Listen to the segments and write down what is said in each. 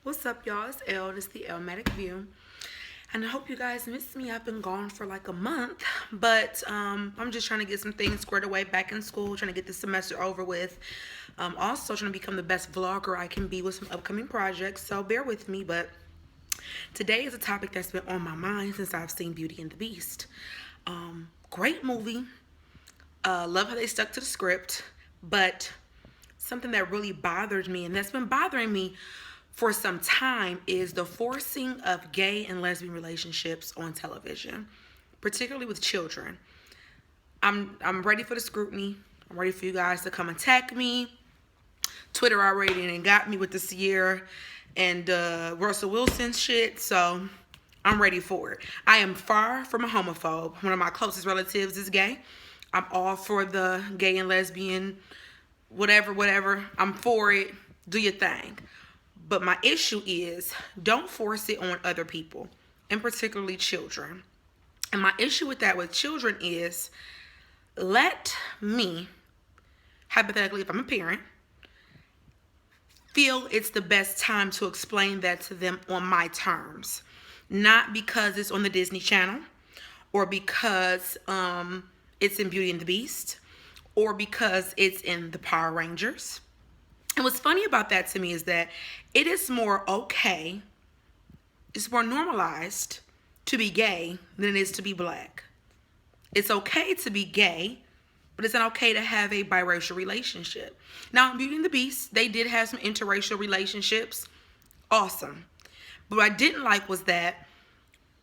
What's up, y'all? It's Elle. This is the Elmatic View. And I hope you guys missed me. I've been gone for like a month, but I'm just trying to get some things squared away back in school, trying to get this semester over with. Also trying to become the best vlogger I can be with some upcoming projects, so bear with me. But today is a topic that's been on my mind since I've seen Beauty and the Beast. Great movie. Love how they stuck to the script, but something that really bothered me, and that's been bothering me for some time, is the forcing of gay and lesbian relationships on television, particularly with children. I'm ready for the scrutiny. I'm ready for you guys to come attack me. Twitter already and got me with the Sierra and Russell Wilson shit, so I'm ready for it. I am far from a homophobe. One of my closest relatives is gay. I'm all for the gay and lesbian, whatever. I'm for it. Do your thing. But my issue is, don't force it on other people, and particularly children. And my issue with that with children is, let me, hypothetically, if I'm a parent, feel it's the best time to explain that to them on my terms. Not because it's on the Disney Channel, or because it's in Beauty and the Beast, or because it's in the Power Rangers. And what's funny about that to me is that it is more okay, it's more normalized to be gay than it is to be black. It's okay to be gay, but it's not okay to have a biracial relationship. Now, in Beauty and the Beast, they did have some interracial relationships. Awesome. But what I didn't like was that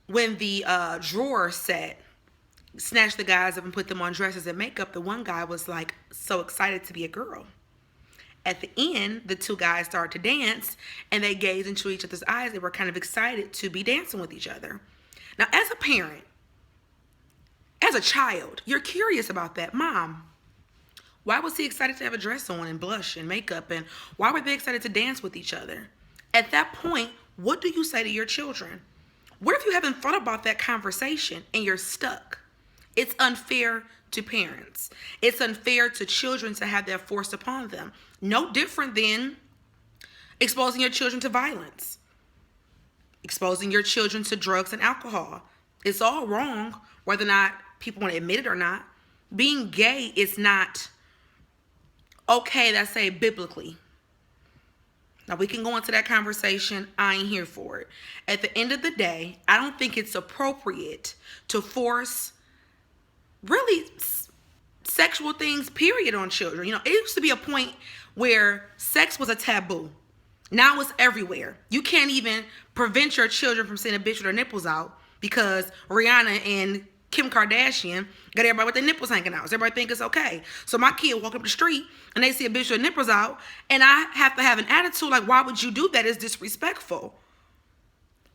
when the drawer set snatched the guys up and put them on dresses and makeup, the one guy was like so excited to be a girl. At the end, the two guys started to dance, and they gazed into each other's eyes. They were kind of excited to be dancing with each other. Now, as a parent, as a child, you're curious about that. Mom, why was he excited to have a dress on and blush and makeup? And why were they excited to dance with each other? At that point, what do you say to your children? What if you haven't thought about that conversation and you're stuck? It's unfair to parents. It's unfair to children to have that forced upon them. No different than exposing your children to violence, exposing your children to drugs and alcohol. It's all wrong, whether or not people want to admit it or not. Being gay is not okay, let's say biblically. Now, we can go into that conversation. I ain't here for it. At the end of the day, I don't think it's appropriate to force really sexual things, period, on children. You know, it used to be a point where sex was a taboo. Now it's everywhere. You can't even prevent your children from seeing a bitch with their nipples out because Rihanna and Kim Kardashian got everybody with their nipples hanging out. So everybody think it's okay. So my kid walk up the street and they see a bitch with her nipples out, and I have to have an attitude like, why would you do that? It's disrespectful.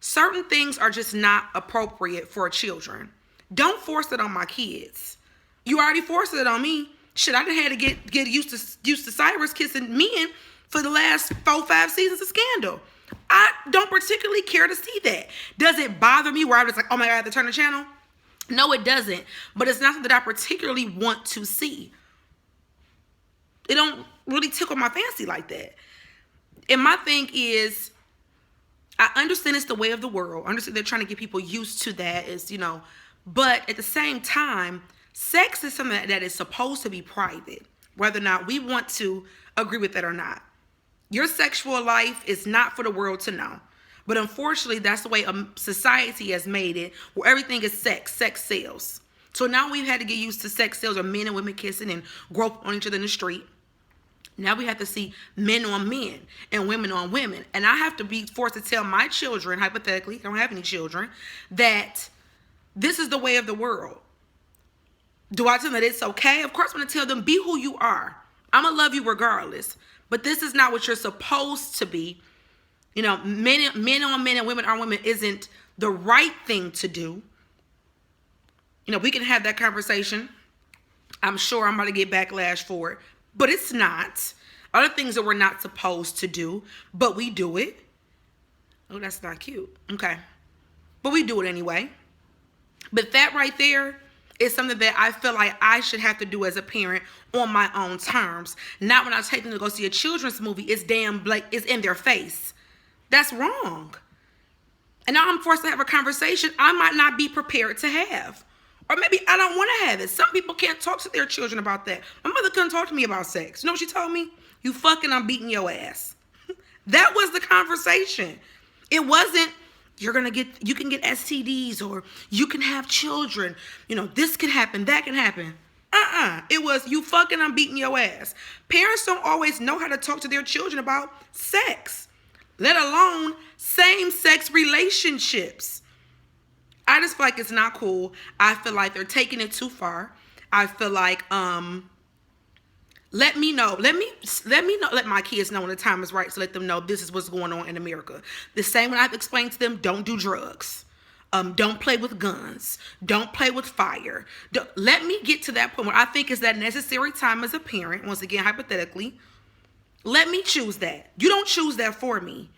Certain things are just not appropriate for children. Don't force it on my kids. You already forced it on me. Shit, I done had to get used to Cyrus kissing men for the last 4-5 seasons of Scandal. I don't particularly care to see that. Does it bother me where I'm just like, oh my God, I have to turn the channel? No, it doesn't. But it's not something that I particularly want to see. It don't really tickle my fancy like that. And my thing is, I understand it's the way of the world. I understand they're trying to get people used to that, is, you know, but at the same time, sex is something that is supposed to be private, whether or not we want to agree with that or not. Your sexual life is not for the world to know. But unfortunately, that's the way society has made it, where everything is sex. Sex sells. So now we've had to get used to sex sales, or men and women kissing and grope on each other in the street. Now we have to see men on men and women on women. And I have to be forced to tell my children, hypothetically, I don't have any children, that this is the way of the world. Do I tell them that it's okay? Of course I'm going to tell them, be who you are. I'm going to love you regardless. But this is not what you're supposed to be. You know, men on men and women on women isn't the right thing to do. You know, we can have that conversation. I'm sure I'm going to get backlash for it. But it's not. Other things that we're not supposed to do, but we do it. Oh, that's not cute. Okay. But we do it anyway. But that right there is something that I feel like I should have to do as a parent on my own terms. Not when I take them to go see a children's movie, it's damn like it's in their face. That's wrong. And now I'm forced to have a conversation I might not be prepared to have. Or maybe I don't want to have it. Some people can't talk to their children about that. My mother couldn't talk to me about sex. You know what she told me? You fucking, I'm beating your ass. That was the conversation. It wasn't, you can get STDs or you can have children. You know, this can happen, that can happen. It was, you fucking, I'm beating your ass. Parents don't always know how to talk to their children about sex, let alone same-sex relationships. I just feel like it's not cool. I feel like they're taking it too far. I feel like, let me know. Let my kids know when the time is right to let them know this is what's going on in America. The same when I've explained to them, don't do drugs. Don't play with guns. Don't play with fire. Let me get to that point where I think is that necessary time as a parent, once again, hypothetically. Let me choose that. You don't choose that for me.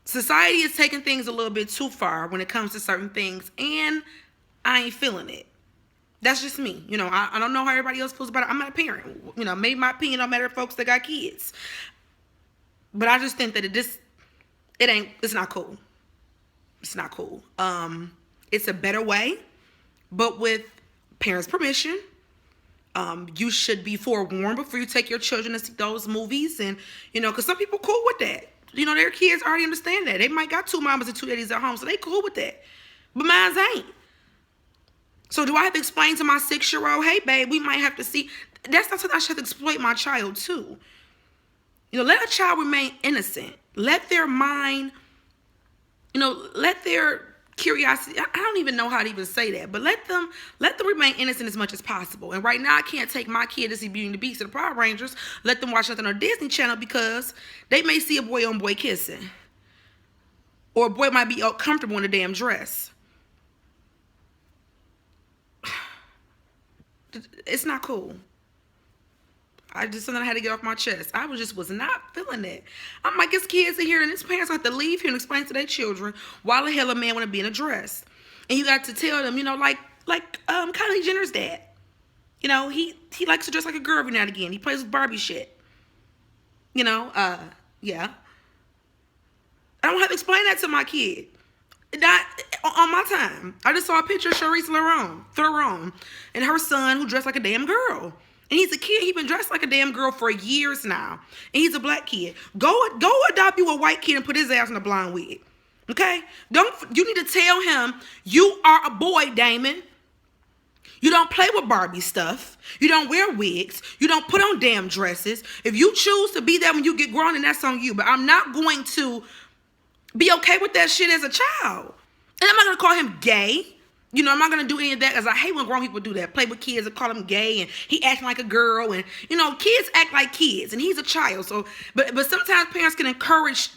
Society is taking things a little bit too far when it comes to certain things, and I ain't feeling it. That's just me. You know, I don't know how everybody else feels about it. I'm not a parent. You know, maybe my opinion don't matter to folks that got kids. But I just think that it's not cool. It's not cool. It's a better way, but with parents' permission. You should be forewarned before you take your children to see those movies, and you know, because some people cool with that. You know, their kids already understand that. They might got 2 mamas and 2 daddies at home, so they cool with that. But mine ain't. So do I have to explain to my 6-year-old, hey, babe, we might have to see? That's not something I should have to exploit my child too. You know, let a child remain innocent. Let their mind, you know, let their curiosity, I don't even know how to even say that, but let them remain innocent as much as possible. And right now I can't take my kid to see Beauty and the Beast or the Power Rangers, let them watch nothing on Disney Channel, because they may see a boy on boy kissing, or a boy might be uncomfortable in a damn dress. It's not cool. I just something I had to get off my chest. I was not feeling it. I'm like, it's kids in here, and his parents have to leave here and explain to their children why the hell a man want to be in a dress. And you got to tell them, you know, like Kylie Jenner's dad. You know, he likes to dress like a girl every now and again. He plays with Barbie shit. You know, yeah. I don't have to explain that to my kid. Not on my time. I just saw a picture of Charisse Theron and her son who dressed like a damn girl. And he's a kid. He's been dressed like a damn girl for years now. And he's a black kid. Go adopt you a white kid and put his ass in a blonde wig. Okay? You need to tell him, you are a boy, Damon. You don't play with Barbie stuff. You don't wear wigs. You don't put on damn dresses. If you choose to be that when you get grown, then that's on you. But I'm not going to be okay with that shit as a child. And I'm not going to call him gay. You know, I'm not going to do any of that, because I hate when grown people do that. Play with kids and call them gay, and he acting like a girl. And, you know, kids act like kids, and he's a child. So, but sometimes parents can encourage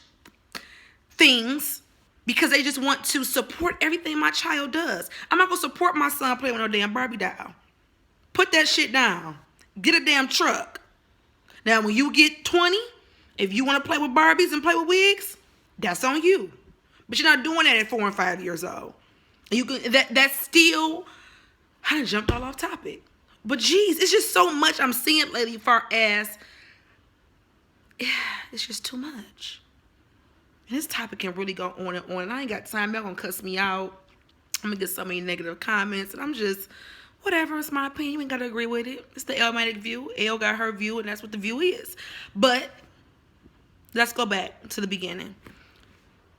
things because they just want to support everything my child does. I'm not going to support my son playing with no damn Barbie doll. Put that shit down. Get a damn truck. Now, when you get 20, if you want to play with Barbies and play with wigs, that's on you. But you're not doing that at 4 and 5 years old. You can that's still, I done jumped all off topic. But geez, it's just so much I'm seeing lately as far as, it's just too much. And this topic can really go on and on. And I ain't got time. Y'all gonna cuss me out. I'm gonna get so many negative comments. And I'm just, whatever, it's my opinion. You ain't gotta agree with it. It's the Elmatic view. Elle got her view, and that's what the view is. But let's go back to the beginning.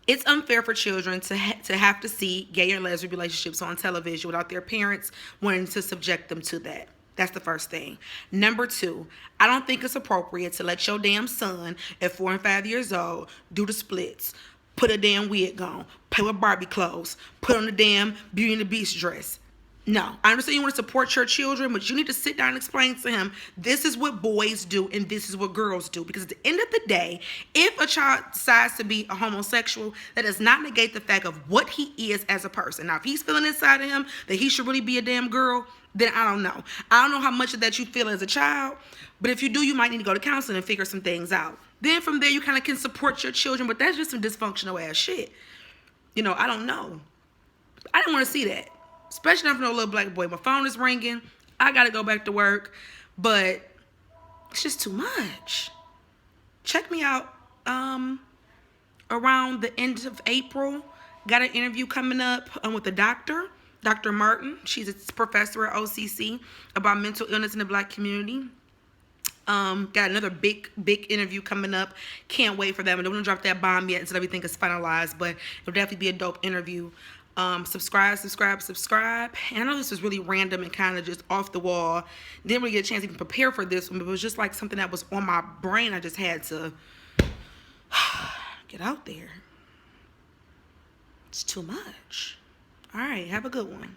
It's unfair for children to have to see gay or lesbian relationships on television without their parents wanting to subject them to that. That's the first thing. Number 2, I don't think it's appropriate to let your damn son at 4 and 5 years old do the splits, put a damn wig on, play with Barbie clothes, put on the damn Beauty and the Beast dress. No, I understand you want to support your children, but you need to sit down and explain to him, this is what boys do and this is what girls do. Because at the end of the day, if a child decides to be a homosexual, that does not negate the fact of what he is as a person. Now, if he's feeling inside of him that he should really be a damn girl, then I don't know. I don't know how much of that you feel as a child, but if you do, you might need to go to counseling and figure some things out. Then from there, you kind of can support your children, but that's just some dysfunctional ass shit. You know, I don't know. I didn't want to see that. Especially not for no little black boy. My phone is ringing. I got to go back to work. But it's just too much. Check me out on around the end of April. Got an interview coming up with the doctor, Dr. Martin. She's a professor at OCC about mental illness in the Black community. Got another big interview coming up. Can't wait for them. I don't want to drop that bomb yet until everything is finalized, but it'll definitely be a dope interview. Subscribe. And I know this was really random and kind of just off the wall. Didn't really get a chance to even prepare for this one, but it was just like something that was on my brain. I just had to get out there. It's too much. All right, have a good one.